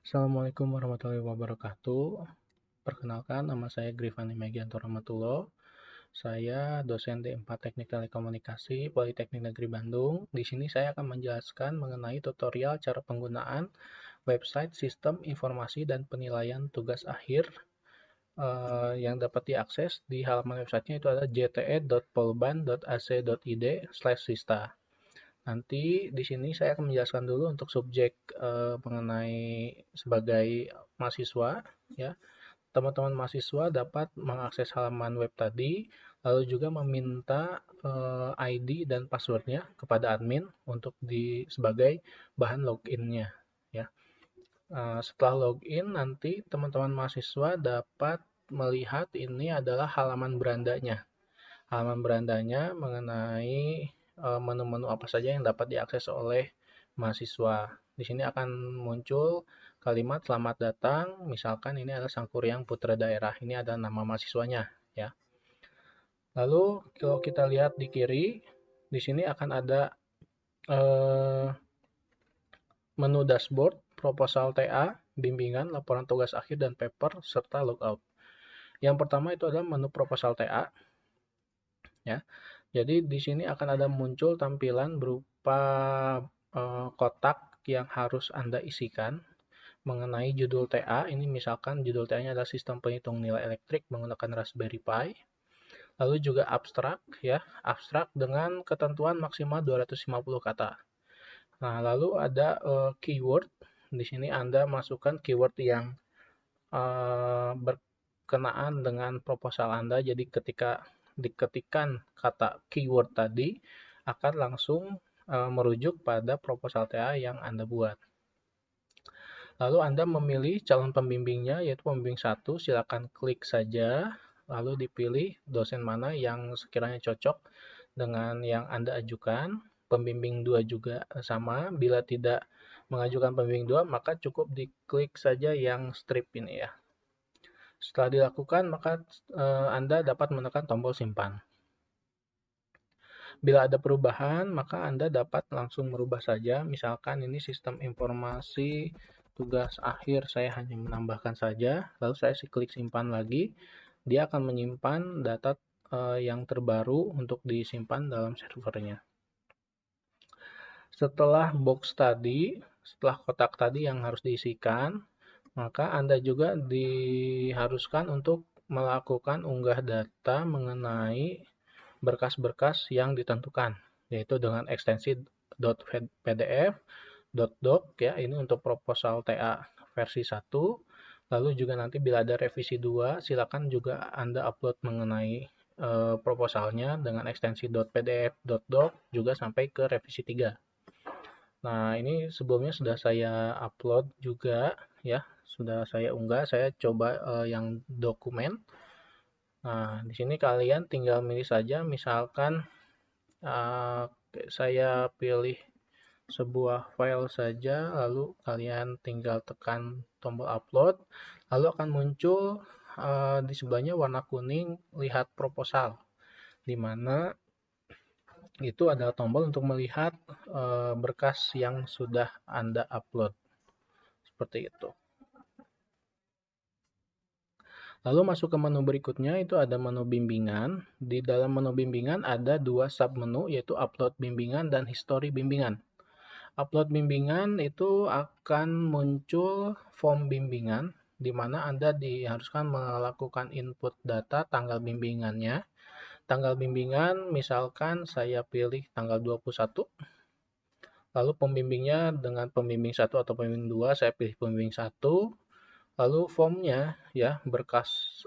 Assalamualaikum warahmatullahi wabarakatuh. Perkenalkan, nama saya Grifani Megianto Rahmatullah. Saya dosen D4 Teknik Telekomunikasi Politeknik Negeri Bandung. Di sini saya akan menjelaskan mengenai tutorial cara penggunaan website sistem informasi dan penilaian tugas akhir yang dapat diakses di halaman websitenya itu adalah jte.polban.ac.id/sista. Nanti di sini saya akan menjelaskan dulu untuk subjek mengenai sebagai mahasiswa, ya. Teman-teman mahasiswa dapat mengakses halaman web tadi, lalu juga meminta ID dan passwordnya kepada admin untuk sebagai bahan loginnya, ya. Setelah login, nanti teman-teman mahasiswa dapat melihat ini adalah halaman berandanya. Halaman berandanya mengenai menu-menu apa saja yang dapat diakses oleh mahasiswa. Di sini akan muncul kalimat selamat datang, misalkan ini adalah Sangkuriang Putra Daerah. Ini adalah nama mahasiswanya, ya. Lalu kalau kita lihat di kiri, di sini akan ada menu dashboard, proposal TA, bimbingan, laporan tugas akhir dan paper serta logout. Yang pertama itu adalah menu proposal TA, ya. Jadi di sini akan ada muncul tampilan berupa kotak yang harus Anda isikan mengenai judul TA. Ini misalkan judul TA-nya adalah sistem penghitung nilai elektrik menggunakan Raspberry Pi. Lalu juga abstrak, ya, abstrak dengan ketentuan maksimal 250 kata. Nah, lalu ada keyword. Di sini Anda masukkan keyword yang berkenaan dengan proposal Anda. Jadi ketika diketikkan kata keyword tadi akan langsung merujuk pada proposal TA yang Anda buat. Lalu Anda memilih calon pembimbingnya, yaitu pembimbing 1, silakan klik saja, lalu dipilih dosen mana yang sekiranya cocok dengan yang Anda ajukan. Pembimbing 2 juga sama, bila tidak mengajukan pembimbing 2, maka cukup diklik saja yang strip ini, ya. Setelah dilakukan, maka Anda dapat menekan tombol simpan. Bila ada perubahan, maka Anda dapat langsung merubah saja. Misalkan ini sistem informasi tugas akhir, saya hanya menambahkan saja, lalu saya klik simpan lagi, dia akan menyimpan data yang terbaru untuk disimpan dalam servernya. Setelah box tadi, setelah kotak tadi yang harus diisikan, maka Anda juga diharuskan untuk melakukan unggah data mengenai berkas-berkas yang ditentukan, yaitu dengan ekstensi .pdf, .doc, ya, ini untuk proposal TA versi 1. Lalu juga nanti bila ada revisi 2, silakan juga Anda upload mengenai proposalnya dengan ekstensi .pdf, .doc juga sampai ke revisi 3. Nah, ini sebelumnya sudah saya upload juga, ya, sudah saya unggah. Saya coba yang dokumen. Nah, di sini kalian tinggal milih saja, misalkan saya pilih sebuah file saja, lalu kalian tinggal tekan tombol upload, lalu akan muncul di sebelahnya warna kuning, lihat proposal, di mana itu adalah tombol untuk melihat berkas yang sudah Anda upload. Seperti itu. Lalu masuk ke menu berikutnya, itu ada menu bimbingan. Di dalam menu bimbingan ada 2 submenu, yaitu upload bimbingan dan history bimbingan. Upload bimbingan itu akan muncul form bimbingan, di mana Anda diharuskan melakukan input data tanggal bimbingannya. Tanggal bimbingan misalkan saya pilih tanggal 21, lalu pembimbingnya dengan pembimbing 1 atau pembimbing 2, saya pilih pembimbing 1, lalu formnya, ya, berkas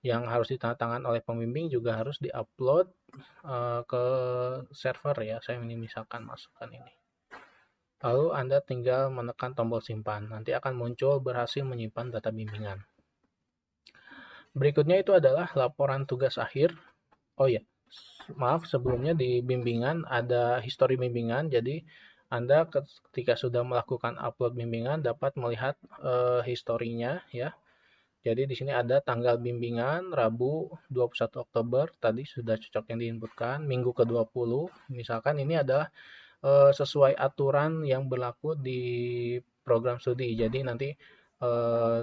yang harus ditandatangan oleh pembimbing juga harus diupload ke server, ya. Saya ini misalkan masukkan ini. Lalu Anda tinggal menekan tombol simpan. Nanti akan muncul berhasil menyimpan data bimbingan. Berikutnya itu adalah laporan tugas akhir. Oh ya, maaf, sebelumnya di bimbingan ada histori bimbingan. Jadi Anda ketika sudah melakukan upload bimbingan dapat melihat historinya, ya. Jadi di sini ada tanggal bimbingan Rabu 21 Oktober, tadi sudah cocok yang diinputkan, minggu ke-20. Misalkan ini adalah sesuai aturan yang berlaku di program studi. Jadi nanti eh,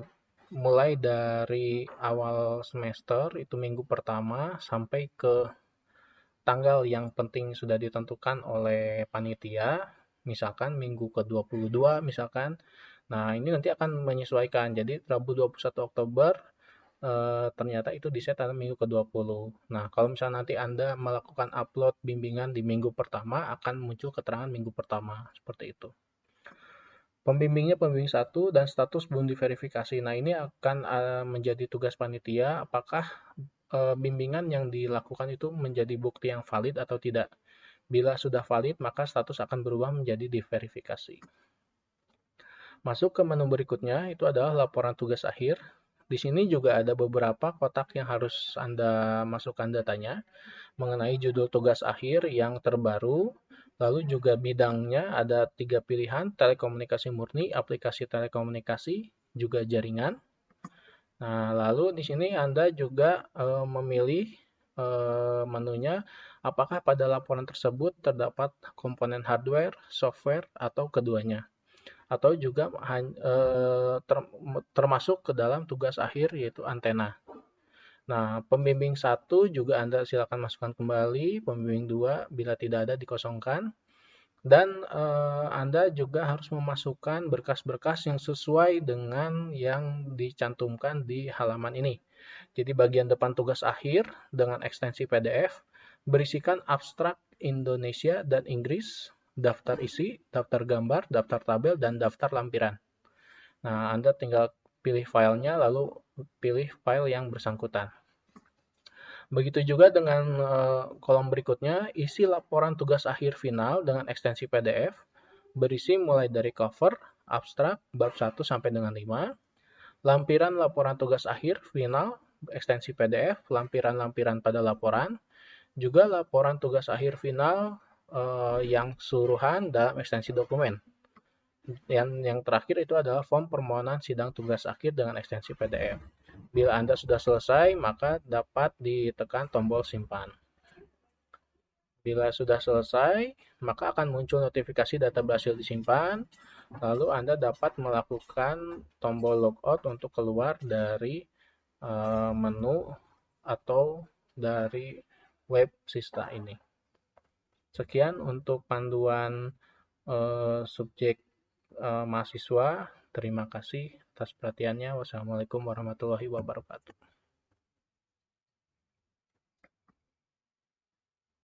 mulai dari awal semester itu minggu pertama sampai ke tanggal yang penting sudah ditentukan oleh panitia, misalkan minggu ke-22 misalkan. Nah, ini nanti akan menyesuaikan. Jadi Rabu 21 Oktober ternyata itu di set minggu ke-20. Nah, kalau misalnya nanti Anda melakukan upload bimbingan di minggu pertama, akan muncul keterangan minggu pertama, seperti itu. Pembimbingnya pembimbing satu dan status belum diverifikasi. Nah, ini akan menjadi tugas panitia, apakah bimbingan yang dilakukan itu menjadi bukti yang valid atau tidak. Bila sudah valid, maka status akan berubah menjadi diverifikasi. Masuk ke menu berikutnya, itu adalah laporan tugas akhir. Di sini juga ada beberapa kotak yang harus Anda masukkan datanya mengenai judul tugas akhir yang terbaru, lalu juga bidangnya ada 3 pilihan, telekomunikasi murni, aplikasi telekomunikasi, juga jaringan. Nah, lalu di sini Anda juga memilih menunya, apakah pada laporan tersebut terdapat komponen hardware, software, atau keduanya. Atau juga termasuk ke dalam tugas akhir yaitu antena. Nah, pembimbing 1 juga Anda silakan masukkan kembali, pembimbing 2 bila tidak ada dikosongkan. Dan Anda juga harus memasukkan berkas-berkas yang sesuai dengan yang dicantumkan di halaman ini. Jadi bagian depan tugas akhir dengan ekstensi PDF berisikan abstrak Indonesia dan Inggris, daftar isi, daftar gambar, daftar tabel, dan daftar lampiran. Nah, Anda tinggal pilih filenya lalu pilih file yang bersangkutan. Begitu juga dengan kolom berikutnya, isi laporan tugas akhir final dengan ekstensi PDF, berisi mulai dari cover, abstrak, bab 1 sampai dengan 5, lampiran laporan tugas akhir final, ekstensi PDF, lampiran-lampiran pada laporan, juga laporan tugas akhir final yang keseluruhan dalam ekstensi dokumen. Yang terakhir itu adalah form permohonan sidang tugas akhir dengan ekstensi PDF. Bila Anda sudah selesai, maka dapat ditekan tombol simpan. Bila sudah selesai, maka akan muncul notifikasi data berhasil disimpan. Lalu Anda dapat melakukan tombol logout untuk keluar dari menu atau dari web Sista ini. Sekian untuk panduan subjek mahasiswa. Terima kasih atas perhatiannya. Wassalamualaikum warahmatullahi wabarakatuh.